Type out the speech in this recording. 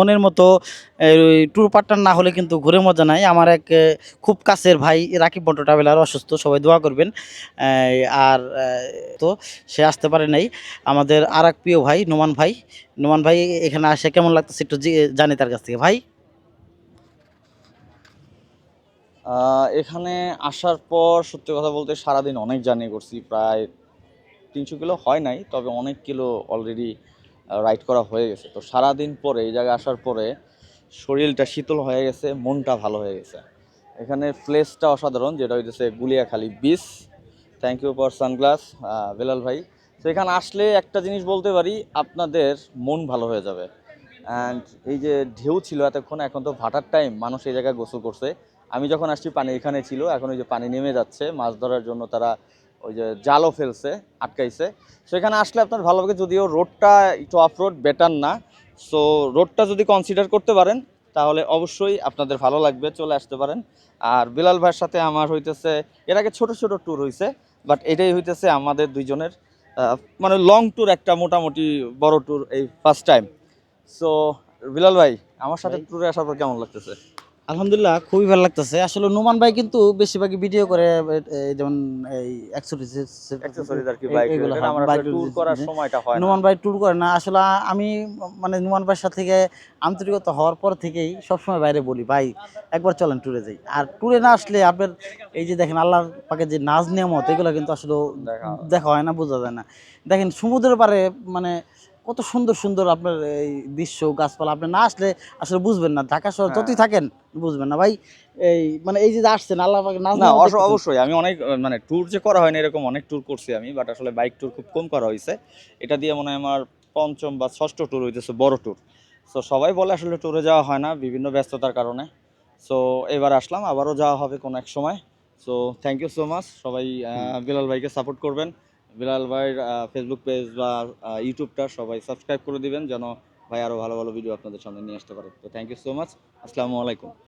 মনের মতো tour partner না হলে কিন্তু ঘুরে মজা নাই। আমার এক খুব কাছের ভাই রাকিব বন্ট ট্রাভেলার অসুস্থ, সবাই দোয়া করবেন। আর তো সে আসতে পারে নাই। আমাদের আর এক প্রিয় ভাই নোমান ভাই, নোমান ভাই এখানে আসে কেমন লাগতেছে একটু জানি তার কাছ থেকে। ভাই এখানে আসার পর সত্যি কথা বলতে সারাদিন অনেক জার্নি করছি, প্রায় 300 কিলো হয় নাই, তবে অনেক কিলো অলরেডি রাইড করা হয়ে গেছে। তো সারাদিন পরে এই জায়গায় আসার পরে শরীরটা শীতল হয়ে গেছে, মনটা ভালো হয়ে গেছে। এখানে প্লেসটা অসাধারণ, যেটা হইতেছে Guliakhali beach. Thank you for sunglass Belal ভাই। তো এখানে আসলে একটা জিনিস বলতে পারি, আপনাদের মন ভালো হয়ে যাবে। অ্যান্ড এই যে ঢেউ ছিল এতক্ষণ, এখন তো ভাটার টাইম, মানুষ এই জায়গায় গোসল করছে। আমি যখন আসছি পানি এখানে ছিল, এখন ওই যে পানি নেমে যাচ্ছে, মাছ ধরার জন্য তারা ওই যে জালও ফেলছে, আটকাইছে। সো এখানে আসলে আপনার ভালো লাগে, যদিও রোডটা একটু অফ রোড, বেটার না। সো রোডটা যদি কনসিডার করতে পারেন তাহলে অবশ্যই আপনাদের ভালো লাগবে, চলে আসতে পারেন। আর বিলাল ভাইয়ের সাথে আমার হইতেছে এর আগে ছোট ছোট ট্যুর হইছে, বাট এটাই হইতেছে আমাদের দুইজনের মানে লং ট্যুর, একটা মোটামুটি বড় ট্যুর, এই ফার্স্ট টাইম। সো বিলাল ভাই, আমার সাথে ভাই ট্যুরে আসার পর কেমন লাগতেছে? আলহামদুলিল্লাহ খুবই ভালো লাগতেছে। আসলে নোমান ভাই কিন্তু বেশিরভাগই ভিডিও করে, যেমন এই অ্যাক্সেসরিজ আর কি, বাইক এইগুলো রিলেটেড। হয় আমার বাইক। আসলে ট্যুর করার সময়টা হয় না। নোমান ভাই ট্যুর করে না আসলে। আমি মানে নোমান ভাইয়ের সাথে থেকে আন্তরিকতা হওয়ার পর থেকেই সবসময় বাইরে বলি ভাই একবার চলেন ট্যুরে যাই। আর ট্যুরে না আসলে আপনার এই যে দেখেন আল্লাহর পাকে যে নাজ নিয়ামত, এগুলো কিন্তু আসলে দেখা দেখা হয় না, বোঝা যায় না। দেখেন সমুদ্রের পাড়ে মানে কত সুন্দর সুন্দর আপনার এই দৃশ্য, গাছপালা, আপনি না আসলে আসলে বুঝবেন না। ঢাকা শহর হ্যাঁ। যতই থাকেন বুঝবেন না ভাই। এই মানে এই যে আসছেন আল্লাহ পাকের নাজ না, নিয়ামত দেখতেছেন। অবশ্যই আমি অনেক মানে ট্যুর যে করা হয়নি এরকম অনেক ট্যুর করছি আমি, বাট আসলে বাইক ট্যুর খুব কম করা হয়েছে। এটা দিয়ে মনে হয় আমার পঞ্চম বা ষষ্ঠ ট্যুর হইতেছে, বড় ট্যুর। সো সবাই বলে আসলে ট্যুরে যাওয়া হয় না বিভিন্ন ব্যস্ততার কারণে। সো এবার আসলাম, আবারও যাওয়া হবে কোনো এক সময়। So thank you so much সবাই। বিলাল ভাইকে সাপোর্ট করবেন। বিলাল ভাইয়ের ফেসবুক পেজ বা ইউটিউবটা সবাই সাবস্ক্রাইব করে দিবেন, যেন ভাই আরও ভালো ভালো ভিডিও আপনাদের সামনে নিয়ে আসতে পারে। তো থ্যাংক ইউ সো মাচ। আসসালামু আলাইকুম।